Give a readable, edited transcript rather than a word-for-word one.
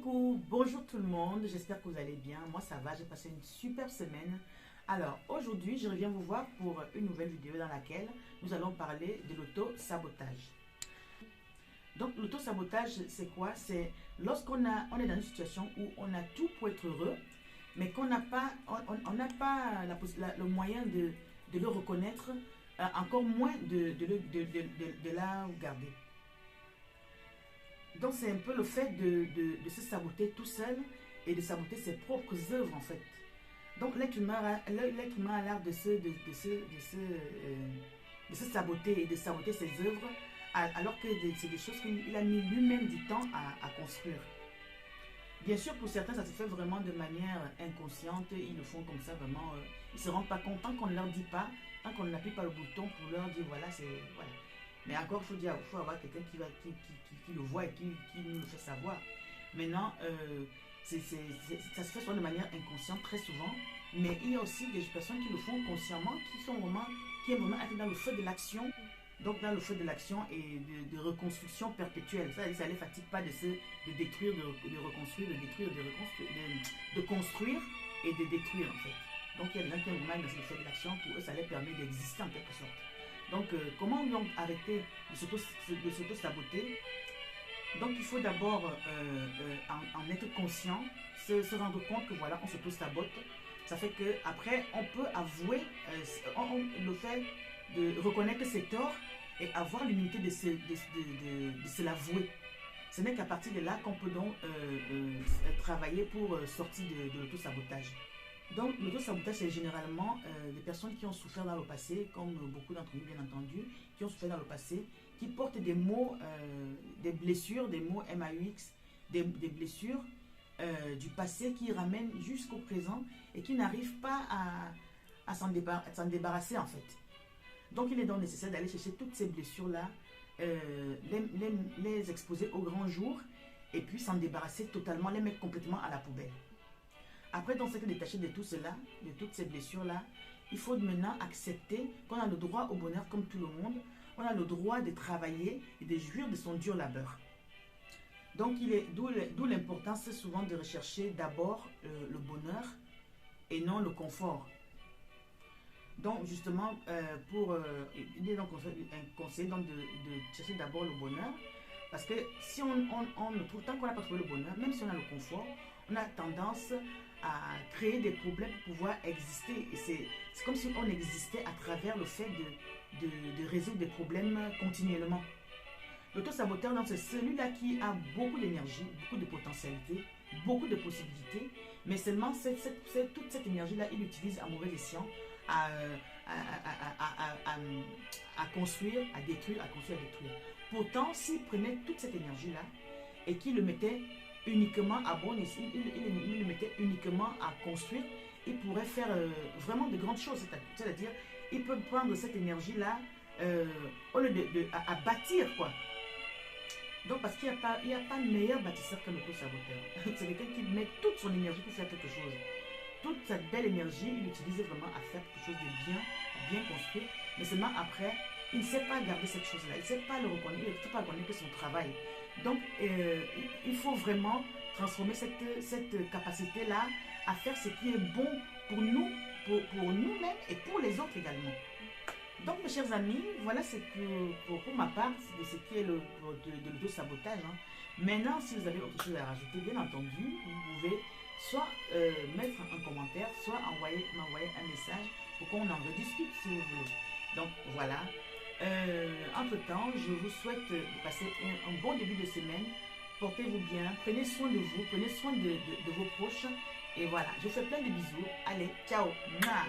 Coucou, bonjour tout le monde, j'espère que vous allez bien. Moi ça va, j'ai passé une super semaine. Alors aujourd'hui je reviens vous voir pour une nouvelle vidéo dans laquelle nous allons parler de l'auto-sabotage. Donc l'auto-sabotage c'est quoi? C'est lorsqu'on est dans une situation où on a tout pour être heureux, mais qu'on n'a pas, on n'a pas le moyen de le reconnaître, encore moins de la garder. Donc c'est un peu le fait de se saboter tout seul et de saboter ses propres œuvres en fait. Donc l'être humain a l'art de se saboter et de saboter ses œuvres alors que c'est des choses qu'il a mis lui-même du temps à construire. Bien sûr, pour certains, ça se fait vraiment de manière inconsciente. Ils le font comme ça, vraiment. Ils ne se rendent pas compte tant qu'on ne leur dit pas, tant qu'on n'appuie pas le bouton pour leur dire voilà, c'est. Voilà. Mais encore, il faut avoir quelqu'un qui le voit et qui nous le fait savoir. Maintenant, ça se fait souvent de manière inconsciente, très souvent. Mais il y a aussi des personnes qui le font consciemment, qui aiment vraiment être dans le feu de l'action. Donc dans le feu de l'action et de reconstruction perpétuelle. Ça ne les fatigue pas de détruire, de reconstruire, de détruire, de construire et de détruire en fait. Donc il y a des gens qui aiment vraiment dans le feu de l'action, pour eux ça leur permet d'exister en quelque sorte. Donc comment donc arrêter de s'auto-saboter? Donc il faut d'abord en être conscient, se rendre compte que voilà, on s'auto-sabote. Ça fait qu'après on peut avouer le fait de reconnaître que c'est tort et avoir l'humilité de se l'avouer. Ce n'est qu'à partir de là qu'on peut donc travailler pour sortir de l'auto-sabotage. Donc l'auto-sabotage, c'est généralement des personnes qui ont souffert dans le passé, comme beaucoup d'entre nous bien entendu, qui ont souffert dans le passé, qui portent des maux, des blessures, des maux MAUX, des blessures du passé qui ramènent jusqu'au présent et qui n'arrivent pas à s'en débarrasser en fait. Donc il est donc nécessaire d'aller chercher toutes ces blessures-là, les exposer au grand jour et puis s'en débarrasser totalement, les mettre complètement à la poubelle. Après, donc, c'est détaché de tout cela, de toutes ces blessures-là, il faut maintenant accepter qu'on a le droit au bonheur comme tout le monde. On a le droit de travailler et de jouir de son dur labeur. Donc, d'où l'importance souvent de rechercher d'abord le bonheur et non le confort. Donc, justement, il est donc un conseil donc, de chercher d'abord le bonheur. Parce que si on ne trouve, tant qu'on n'a pas trouvé le bonheur, même si on a le confort, on a tendance à créer des problèmes pour pouvoir exister. Et c'est comme si on existait à travers le fait de résoudre des problèmes continuellement. L'auto-saboteur, c'est celui-là qui a beaucoup d'énergie, beaucoup de potentialité, beaucoup de possibilités, mais seulement toute cette énergie-là, il l'utilise à mauvais escient, à construire, à détruire, à construire, à détruire. Pourtant, s'il prenait toute cette énergie-là et qu'il le mettait uniquement à bon escient, il le mettait uniquement à construire, il pourrait faire vraiment de grandes choses. C'est-à-dire, il peut prendre cette énergie-là au lieu à bâtir, quoi. Donc, parce qu'il n'y a pas meilleur bâtisseur que l'auto-saboteur. C'est quelqu'un qui met toute son énergie pour faire quelque chose. Toute cette belle énergie, il l'utilise vraiment à faire quelque chose de bien construit. Mais seulement après, il ne sait pas garder cette chose-là. Il ne sait pas le reconnaître. Il ne sait pas reconnaître que son travail. Donc, il faut vraiment transformer cette capacité-là à faire ce qui est bon pour nous, pour nous-mêmes et pour les autres également. Donc, mes chers amis, voilà c'est pour ma part de ce qui est de l'auto-sabotage. Hein. Maintenant, si vous avez autre chose à rajouter, bien entendu, vous pouvez soit mettre un commentaire, soit m'envoyer un message pour qu'on en rediscute si vous voulez. Donc, voilà. Entre-temps, je vous souhaite de passer un bon début de semaine. Portez-vous bien, prenez soin de vous, prenez soin de vos proches. Et voilà, je vous fais plein de bisous. Allez, ciao. Mouah.